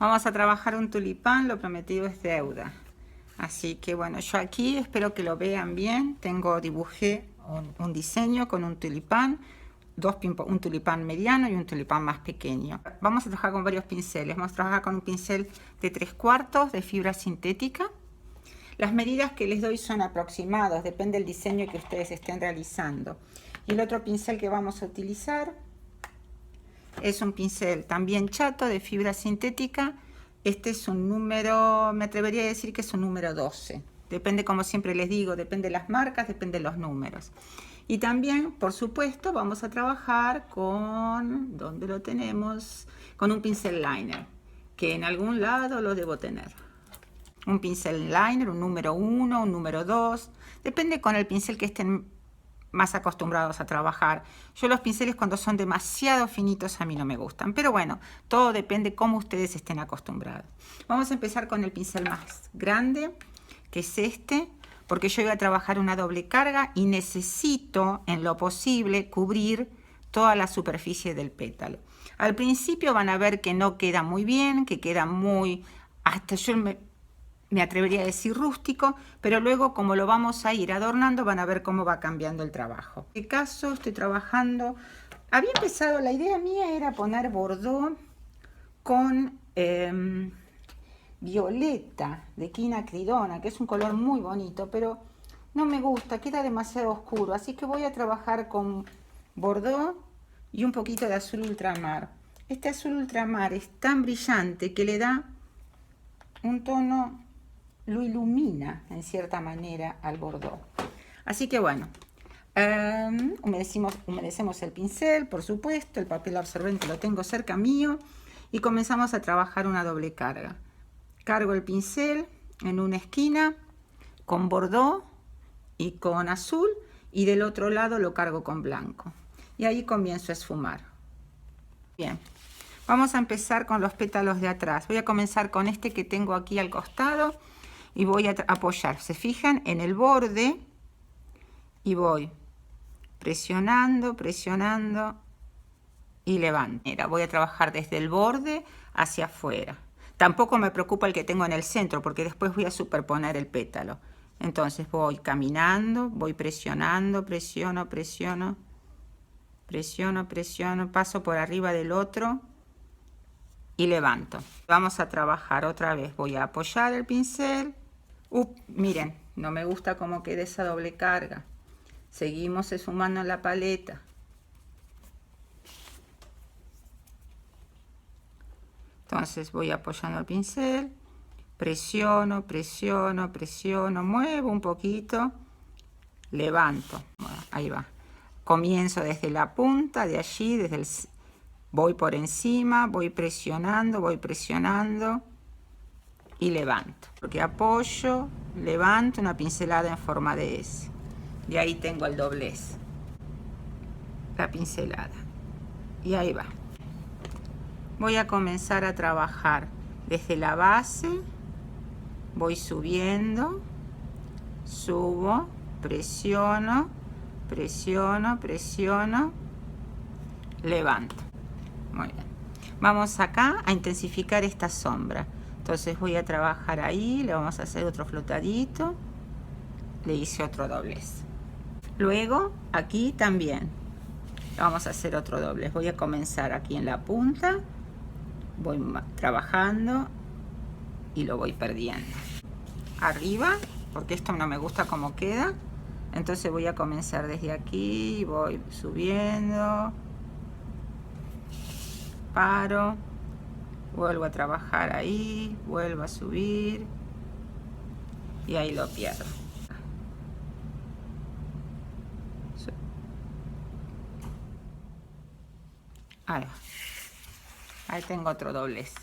Vamos a trabajar un tulipán, lo prometido es deuda. Así que bueno, yo aquí espero que lo vean bien. Dibujé un diseño con un tulipán, un tulipán mediano y un tulipán más pequeño. Vamos a trabajar con varios pinceles. Vamos a trabajar con un pincel de 3/4 de fibra sintética. Las medidas que les doy son aproximadas, depende del diseño que ustedes estén realizando. Y el otro pincel que vamos a utilizar es un pincel también chato de fibra sintética. Este es un número, me atrevería a decir que es un número 12. Depende, como siempre les digo, depende de las marcas, depende de los números. Y también, por supuesto, vamos a trabajar con, ¿dónde lo tenemos? Con un pincel liner, que en algún lado lo debo tener. Un pincel liner, un número 1, un número 2, depende con el pincel que estén más acostumbrados a trabajar. Yo los pinceles cuando son demasiado finitos a mí no me gustan, pero bueno, todo depende cómo ustedes estén acostumbrados. Vamos a empezar con el pincel más grande, que es este, porque yo voy a trabajar una doble carga y necesito, en lo posible, cubrir toda la superficie del pétalo. Al principio van a ver que no queda muy bien, que queda muy... hasta yo me atrevería a decir rústico, pero luego como lo vamos a ir adornando van a ver cómo va cambiando el trabajo. En este caso estoy trabajando, había empezado, la idea mía era poner bordó con violeta de quinacridona, que es un color muy bonito, pero no me gusta, queda demasiado oscuro, así que voy a trabajar con bordó y un poquito de azul ultramar. Este azul ultramar es tan brillante que le da un tono, lo ilumina en cierta manera al bordó. Así que bueno, humedecemos el pincel, por supuesto, el papel absorbente lo tengo cerca mío y comenzamos a trabajar una doble carga. Cargo el pincel en una esquina con bordó y con azul y del otro lado lo cargo con blanco. Y ahí comienzo a esfumar. Bien. Vamos a empezar con los pétalos de atrás. Voy a comenzar con este que tengo aquí al costado y voy a apoyar, se fijan, en el borde y voy presionando, presionando y levanto. Mira, voy a trabajar desde el borde hacia afuera. Tampoco me preocupa el que tengo en el centro porque después voy a superponer el pétalo. Entonces voy caminando, voy presionando, presiono, presiono, presiono, presiono, paso por arriba del otro y levanto. Vamos a trabajar otra vez. Voy a apoyar el pincel. Miren, no me gusta cómo queda esa doble carga. Seguimos esfumando en la paleta. Entonces voy apoyando el pincel, presiono, presiono, presiono, muevo un poquito, levanto. Bueno, ahí va. Comienzo desde la punta, de allí, voy por encima, voy presionando y levanto. Porque apoyo, levanto, una pincelada en forma de S. Y ahí tengo el doblez. La pincelada. Y ahí va. Voy a comenzar a trabajar desde la base. Voy subiendo. Subo, presiono, presiono, presiono, levanto. Muy bien. Vamos acá a intensificar esta sombra. Entonces voy a trabajar ahí, le vamos a hacer otro flotadito, le hice otro doblez. Luego aquí también vamos a hacer otro doblez. Voy a comenzar aquí en la punta, voy trabajando y lo voy perdiendo. Arriba, porque esto no me gusta cómo queda, entonces voy a comenzar desde aquí, voy subiendo, paro, vuelvo a trabajar ahí, vuelvo a subir y ahí lo pierdo. Ahí tengo otro doblez.